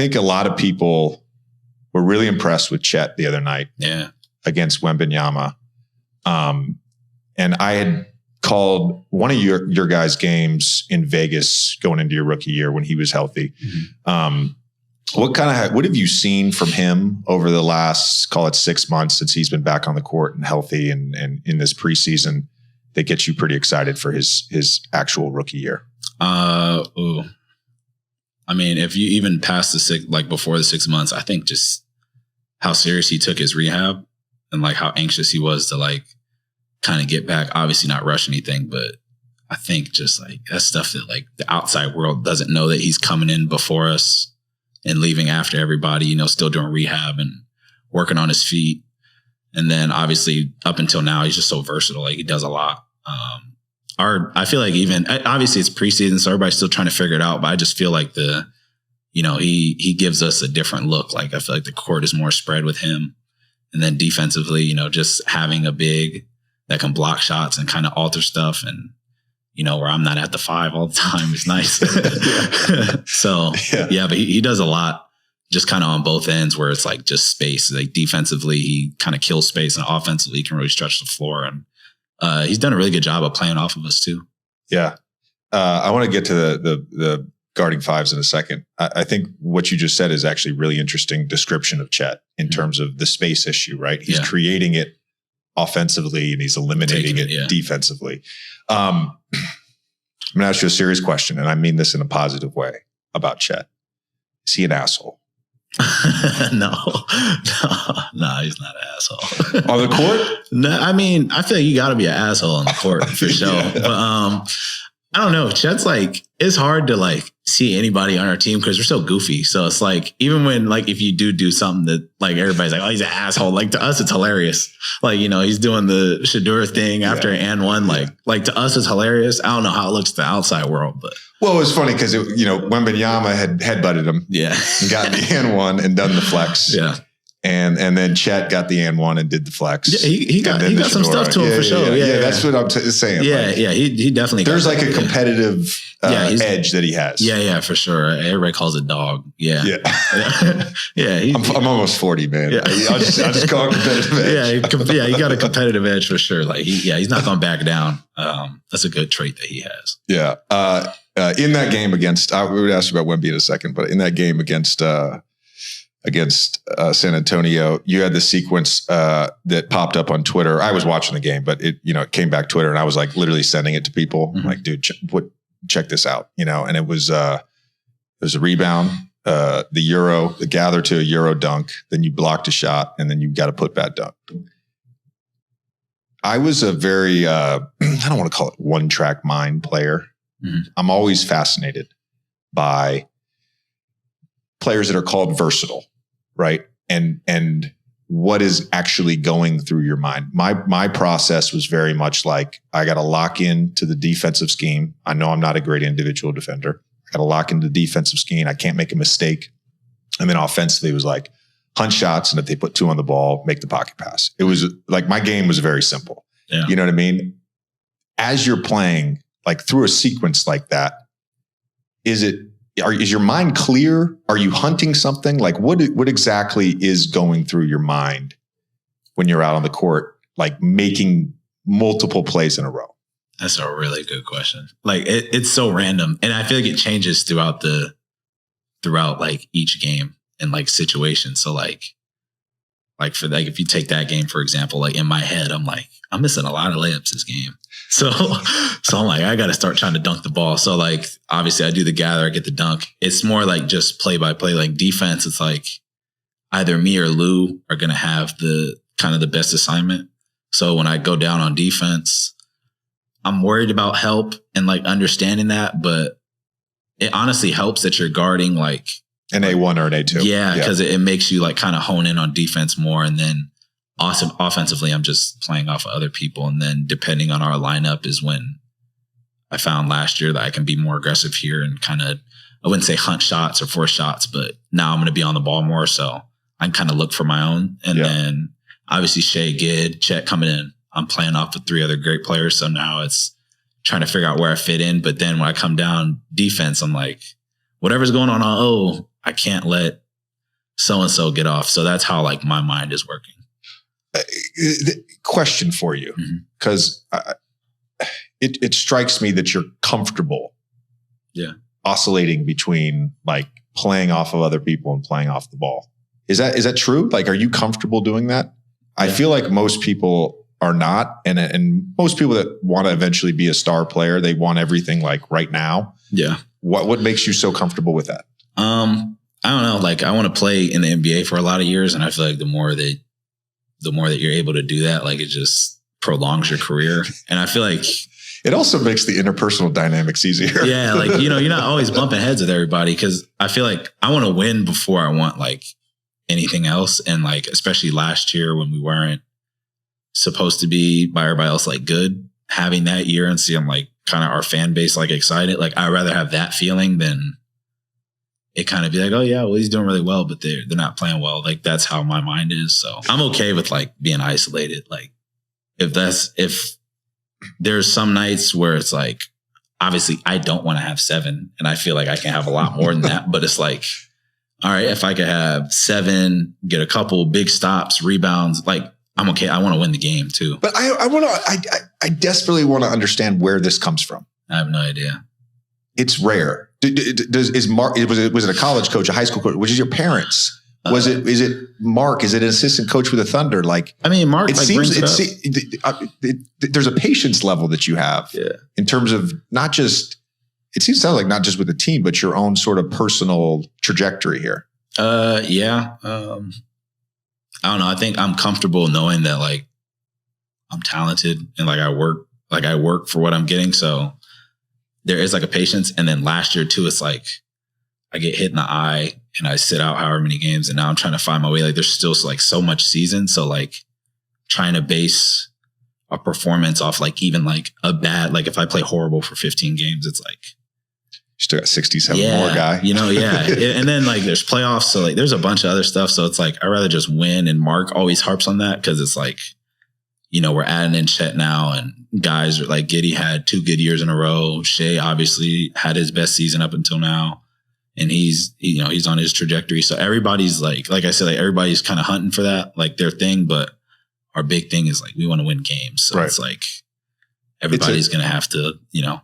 think a lot of people were really impressed with Chet the other night against Wembanyama. And I had called one of your guys' games in Vegas going into your rookie year when he was healthy. What have you seen from him over the last, call it 6 months since he's been back on the court and healthy and in this preseason that gets you pretty excited for his actual rookie year? I mean, if you even past before the 6 months, I think just how serious he took his rehab and like how anxious he was to like kind of get back, obviously not rush anything, but I think just like that's stuff that like the outside world doesn't know, that he's coming in before us and leaving after everybody, you know, still doing rehab and working on his feet. And then obviously up until now, he's just so versatile. Like he does a lot. I feel like even obviously it's preseason, so everybody's still trying to figure it out, but I just feel like he gives us a different look. Like I feel like the court is more spread with him. And then defensively, you know, just having a big that can block shots and kind of alter stuff. And, you know, where I'm not at the 5 all the time is nice. So, but he does a lot just kind of on both ends where it's like just space. Like defensively, he kind of kills space, and offensively, he can really stretch the floor. And he's done a really good job of playing off of us too. Yeah. I want to get to the guarding fives in a second. I think what you just said is actually really interesting description of Chet in terms of the space issue, right? He's creating it offensively and he's eliminating it defensively. I'm going to ask you a serious question, and I mean this in a positive way about Chet. Is he an asshole? No, he's not an asshole. On the court? No, I mean, I feel like you got to be an asshole on the court for sure. But I don't know. Chet's like, it's hard to like see anybody on our team because we're so goofy. So it's like, even when like, if you do something that like everybody's like, oh, he's an asshole. Like to us, it's hilarious. Like, you know, he's doing the Shadur thing after an and one. Like to us, it's hilarious. I don't know how it looks to the outside world, but. Well, it was funny because, you know, Wembanyama had headbutted him. Yeah. And got the and one and done the flex. Yeah. And then Chet got the and one and did the flex. Yeah, he got some stuff to him for sure. Yeah, that's what I'm saying. Yeah, like, he definitely. There's like a competitive edge that he has. Yeah, for sure. Everybody calls it dog. Yeah. I'm almost 40, man. Yeah. I'll just call it competitive edge. Yeah, he got a competitive edge for sure. Like he's not going back down. That's a good trait that he has. Yeah. In that game against, we would ask you about Wemby in a second, but in that game against San Antonio, you had the sequence that popped up on Twitter. I was watching the game, but it came back Twitter, and I was like literally sending it to people. Mm-hmm. Like, dude, check this out, and it was a rebound, the gather to a Euro dunk, then you blocked a shot, and then you got a put back dunk. I was a very, I don't want to call it one track mind player. Mm-hmm. I'm always fascinated by players that are called versatile, right? And what is actually going through your mind. My process was very much like, I got to lock in to the defensive scheme. I know I'm not a great individual defender. I got to lock into the defensive scheme. I can't make a mistake. And then offensively, it was like hunt shots. And if they put 2 on the ball, make the pocket pass. It was like, my game was very simple. Yeah. You know what I mean? As you're playing like through a sequence like that, is your mind clear? Are you hunting something? Like what exactly is going through your mind when you're out on the court, like making multiple plays in a row? That's a really good question. Like it's so random. And I feel like it changes throughout like each game and like situation. So like for like, if you take that game, for example, like in my head, I'm like, I'm missing a lot of layups this game. So I'm like, I got to start trying to dunk the ball. So like, obviously I do the gather, I get the dunk. It's more like just play by play, like defense. It's like either me or Lou are going to have the kind of the best assignment. So when I go down on defense, I'm worried about help and like understanding that, but it honestly helps that you're guarding like an A1 or an A2. Yeah. Cause it makes you like kind of hone in on defense more. And then awesome. Offensively, I'm just playing off of other people. And then depending on our lineup is when I found last year that I can be more aggressive here and kind of, I wouldn't say hunt shots or force shots, but now I'm going to be on the ball more. So I can kind of look for my own. And then obviously Shea, Gid, Chet coming in, I'm playing off of 3 other great players. So now it's trying to figure out where I fit in. But then when I come down defense, I'm like, whatever's going on O, I can't let so-and-so get off. So that's how like my mind is working. Question for you, because it strikes me that you're comfortable oscillating between like playing off of other people and playing off the ball. Is that true? Like, are you comfortable doing that? I feel like most people are not. And most people that want to eventually be a star player, they want everything like right now. Yeah. What makes you so comfortable with that? I don't know. Like, I want to play in the NBA for a lot of years. And I feel like the more that you're able to do that, like, it just prolongs your career. And I feel like it also makes the interpersonal dynamics easier. Yeah. Like, you know, you're not always bumping heads with everybody, because I feel like I want to win before I want like anything else. And like, especially last year when we weren't supposed to be by everybody else like good, having that year and seeing like kind of our fan base like excited, like I'd rather have that feeling than it kind of be like, oh yeah, well, he's doing really well, but they're not playing well. Like, that's how my mind is. So I'm okay with like being isolated. Like, if there's some nights where it's like, obviously I don't want to have 7 and I feel like I can have a lot more than that, but it's like, all right, if I could have 7, get a couple big stops, rebounds, like, I'm okay. I want to win the game too. But I desperately want to understand where this comes from. I have no idea. It's rare. Was it a college coach, a high school coach? Was it your parents? Is it Mark? Is it an assistant coach with the Thunder? Like, I mean, Mark, it like, seems there's a patience level that you have in terms of not just, it seems to sound like not just with the team, but your own sort of personal trajectory here. Yeah. I don't know. I think I'm comfortable knowing that like I'm talented and like I work for what I'm getting. So there is like a patience. And then last year too, it's like I get hit in the eye and I sit out however many games, and now I'm trying to find my way. Like, there's still like so much season. So like trying to base a performance off like even like a bad, like if I play horrible for 15 games, it's like, still got 67 more guy. You know, yeah. And then like there's playoffs. So like there's a bunch of other stuff. So it's like, I'd rather just win. And Mark always harps on that, because it's like, you know, we're adding in Chet now, and guys are like, Giddey had 2 good years in a row. Shea obviously had his best season up until now. And he's on his trajectory. So everybody's like I said, like everybody's kind of hunting for that, like their thing. But our big thing is like, we want to win games. So It's like, everybody's going to have to, you know,